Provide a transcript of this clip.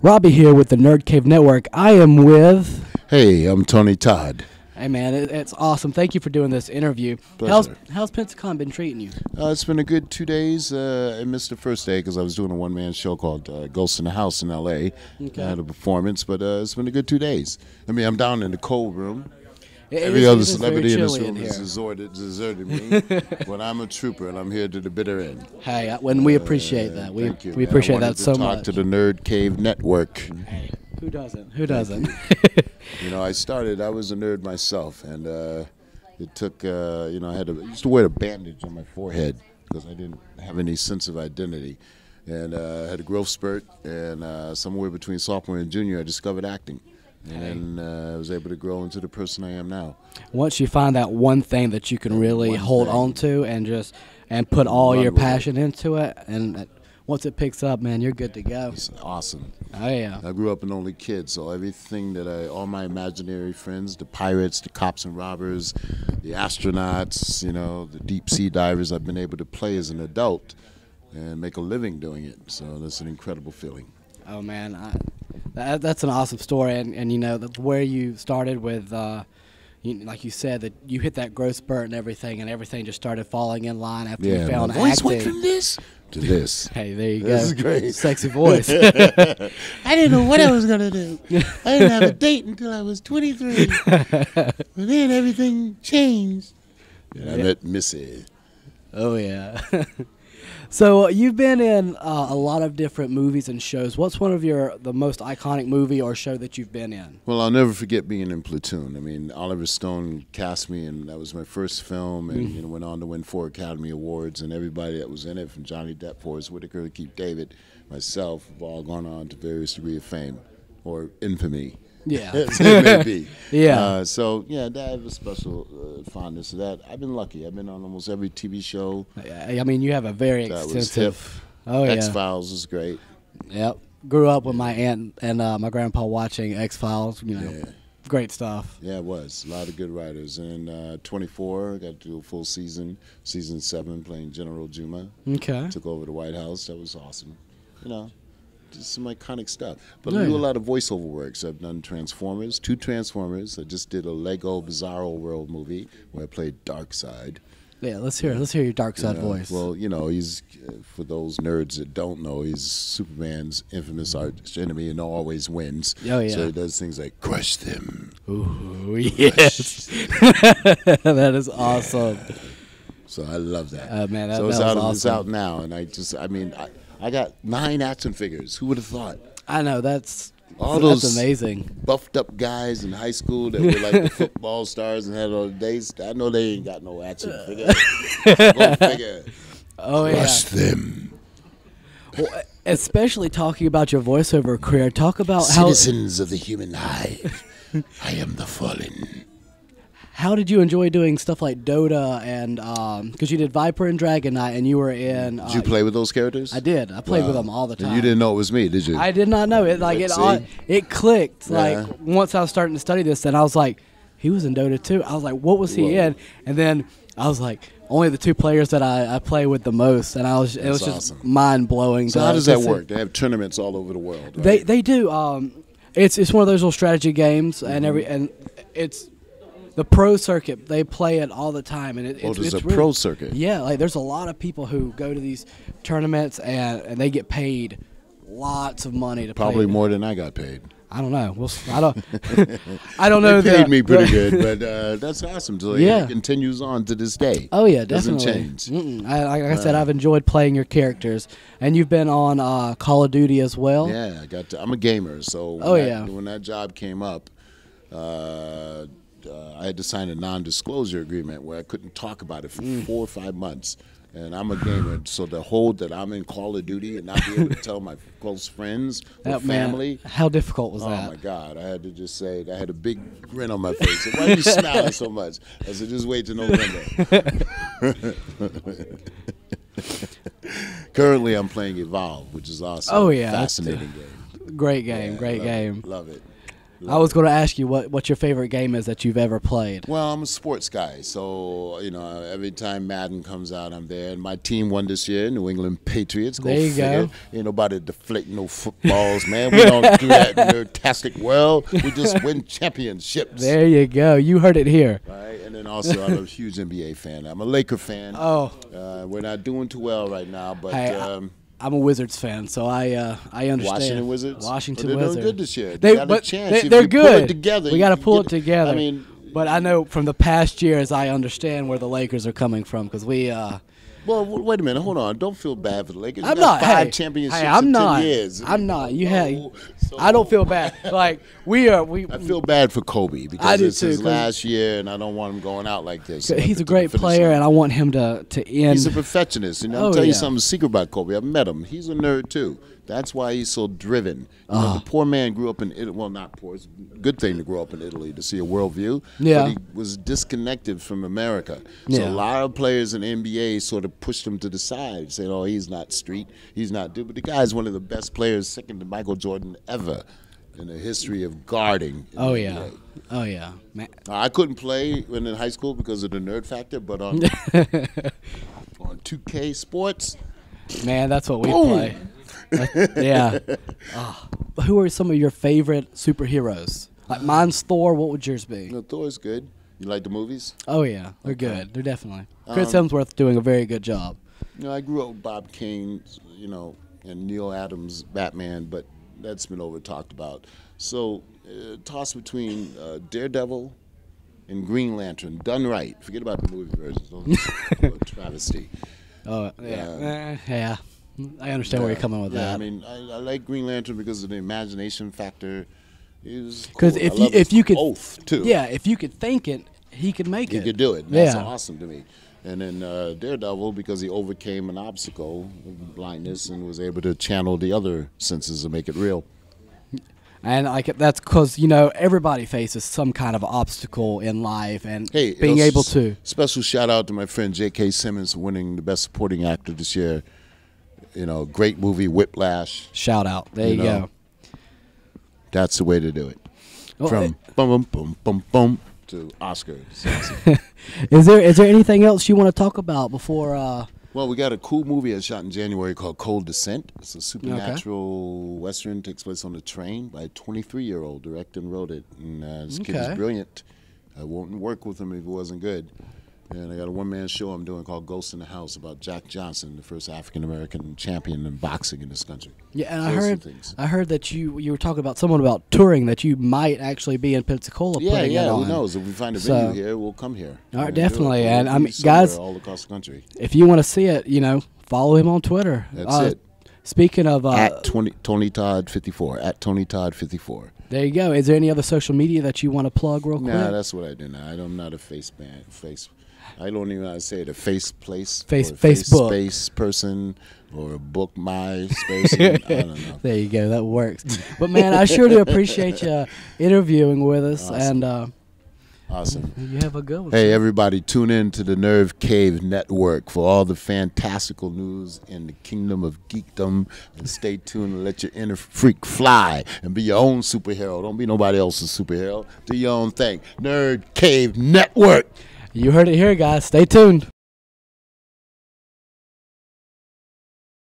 Robbie here with the Nerd Cave Network. I am with... Hey, I'm Tony Todd. Hey, man, it's awesome. Thank you for doing this interview. Pleasure. How's Pensacon been treating you? It's been a good 2 days. I missed the first day because I was doing a one-man show called Ghost in the House in L.A. Okay. I had a performance, but it's been a good 2 days. I mean, I'm down in the cold room. It Every is- other it is celebrity very in this chilly room in has here. deserted me, but I'm a trooper, and I'm here to the bitter end. Hey, when we appreciate that. We Thank you, we man. appreciate I wanted that so to talk much. to the Nerd Cave Network. Hey, who doesn't? Who doesn't? You know, I was a nerd myself, and it took, I used to wear a bandage on my forehead because I didn't have any sense of identity. And I had a growth spurt, and somewhere between sophomore and junior, I discovered acting. And I was able to grow into the person I am now. Once you find that one thing that you can really One hold thing. on to and put all Run your with it. passion into it, and once it picks up, man, you're good to go. It's awesome. Oh, yeah. I grew up an only kid, so everything that all my imaginary friends, the pirates, the cops and robbers, the astronauts, the deep sea divers, I've been able to play as an adult and make a living doing it. So that's an incredible feeling. Oh, man, that's an awesome story, and where you started with, like you said, that you hit that growth spurt and everything just started falling in line after you found my voice acting. went from this to this. Hey, there you go. This is great. Sexy voice. I didn't know what I was going to do. I didn't have a date until I was 23. But then everything changed. And I met Missy. Oh, yeah. So you've been in a lot of different movies and shows. What's one of the most iconic movie or show that you've been in? Well, I'll never forget being in Platoon. I mean, Oliver Stone cast me, and that was my first film, and went on to win 4 Academy Awards, and everybody that was in it, from Johnny Depp, Forrest Whitaker, Keith David, myself, have all gone on to various degree of fame or infamy. Yeah. As it may be. Yeah. I have a special fondness to that. I've been lucky. I've been on almost every TV show I mean, you have a very that was extensive. hip. Oh, yeah. X-Files was great. Yep. Grew up with my aunt and my grandpa watching X-Files. Yeah. Great stuff. Yeah, it was. A lot of good writers. And 24, I got to do a full season 7, playing General Juma. Okay. Took over the White House. That was awesome. Just some iconic stuff. But Yeah. I do a lot of voiceover works. I've done Transformers, 2 Transformers. I just did a Lego Bizarro World movie where I played Darkseid. Yeah. Let's hear your dark side voice. Well, he's, for those nerds that don't know, he's Superman's infamous arch enemy and always wins. Oh, yeah. So he does things like crush them. Ooh, yes. That is awesome. So I love that. Man, so that was it's awesome. out now, and I got 9 action figures. Who would have thought? I know that's Those amazing. buffed up guys in high school that were like the football stars and had all the days. I know they ain't got no action figure. Go figure. Oh, Crush them. Well, especially talking about your voiceover career. Talk about Citizens of the human hive. I am the fallen. how did you enjoy doing stuff like Dota and because you did Viper and Dragon Knight and you were in. Did you play with those characters? I did. I played with Wow. them all the And time. you didn't know it was me, did you? I did not know it. Like See? it clicked. Yeah. Like once I was starting to study this, and I was like, he was in Dota too. I was like, what was he Whoa. in? And then I was like, only the 2 players that I play with the most, and it was just awesome. mind blowing. So how does that work? They have tournaments all over the world, right? They do. It's one of those little strategy games, and it's the pro circuit. They play it all the time, and there's a really, pro circuit. Yeah, like there's a lot of people who go to these tournaments, and they get paid lots of money to Probably play. more than I got paid. I don't know. I don't. I don't know. They paid me pretty good, but that's awesome. So Yeah. it continues on to this day. Oh yeah, Doesn't definitely. change. Like I said, I've enjoyed playing your characters, and you've been on Call of Duty as well. Yeah, I'm a gamer, so when that job came up, I had to sign a non-disclosure agreement where I couldn't talk about it for 4 or 5 months. And I'm a gamer, so to hold that I'm in Call of Duty and not be able to tell my close friends or family. Man, how difficult was that? Oh my God! I had to just say I had a big grin on my face. Said, why are you smiling so much? I said, just wait till November. Currently, I'm playing Evolve, which is awesome. Oh, yeah. Fascinating game. Great game, great Love game. It, love it. I was going to ask you what your favorite game is that you've ever played. Well, I'm a sports guy, so every time Madden comes out, I'm there. And my team won this year, New England Patriots. There you go. Ain't nobody deflating no footballs, man. We don't do that in the nerdtastic world. We just win championships. There you go. You heard it here. Right, and then also I'm a huge NBA fan. I'm a Laker fan. Oh, we're not doing too well right now, but. Hey, I'm a Wizards fan, so I understand. Washington Wizards. Washington they're Wizards. doing good this year. They're you good. Pull it together, we got to pull it together. I mean, but I know from the past years, I understand where the Lakers are coming from because we. Well, wait a minute. Hold on. Don't feel bad for the Lakers. I'm not. Five championships I'm in not. 10 years. I'm not. I don't feel bad. Like I feel bad for Kobe because it's his too, last year, and I don't want him going out like this. He's a great player, and I want him to end. He's a perfectionist. And I'll tell you something secret about Kobe. I've met him. He's a nerd too. That's why he's so driven. The poor man grew up in Italy. Well, not poor. It's a good thing to grow up in Italy to see a worldview. Yeah. But he was disconnected from America. So a lot of players in the NBA sort of pushed him to the side, saying, "Oh, he's not street. He's not." But the guy's one of the best players, second to Michael Jordan, ever in the history of guarding. Oh yeah. Oh yeah. Man. I couldn't play in high school because of the nerd factor, but on 2K Sports, man, that's what we play. Yeah. Who are some of your favorite superheroes? Like mine's Thor. What would yours be? Thor's good. You like the movies? Oh yeah, they're good. They're definitely. Chris Hemsworth doing a very good job. I grew up with Bob Kane, and Neil Adams' Batman, but that's been over talked about. So toss between Daredevil and Green Lantern, done right. Forget about the movie versions. Those are a travesty. Oh yeah. Yeah. I understand where you're coming with that. I mean, I like Green Lantern because of the imagination factor. Because cool. if you could, oath too. Yeah, if you could think it, he could make it. He could do it. That's awesome to me. And then Daredevil because he overcame an obstacle, blindness, and was able to channel the other senses to make it real. And that's because everybody faces some kind of obstacle in life, and being able to. Special shout out to my friend J.K. Simmons for winning the Best Supporting Actor this year. Great movie, Whiplash. Shout out. There you go. That's the way to do it. Well, From boom, boom, boom, boom to Oscar. Is there anything else you want to talk about before? Well, we got a cool movie I shot in January called Cold Descent. It's a supernatural western. Takes place on a train by a 23-year-old. Directed and wrote it. And this kid is brilliant. I wouldn't work with him if he wasn't good. And I got a one-man show I'm doing called Ghost in the House about Jack Johnson, the first African-American champion in boxing in this country. Yeah, and I heard that you were talking about someone about touring, that you might actually be in Pensacola. Yeah, who knows? If we find a venue here, we'll come here. All right, definitely. And I mean, guys, all across the country. If you want to see it, follow him on Twitter. That's it. Speaking of at Tony Todd 54, at Tony Todd 54. There you go. Is there any other social media that you want to plug real quick? Nah, that's what I do now. I'm not a I don't even know how to say it. A Facebook space person or a book my space. I don't know. There you go. That works. But man, I sure do appreciate you interviewing with us. Awesome. And awesome. You have a good one. Hey, everybody, tune in to the Nerve Cave Network for all the fantastical news in the kingdom of geekdom. And stay tuned and let your inner freak fly and be your own superhero. Don't be nobody else's superhero. Do your own thing. Nerd Cave Network. You heard it here, guys. Stay tuned.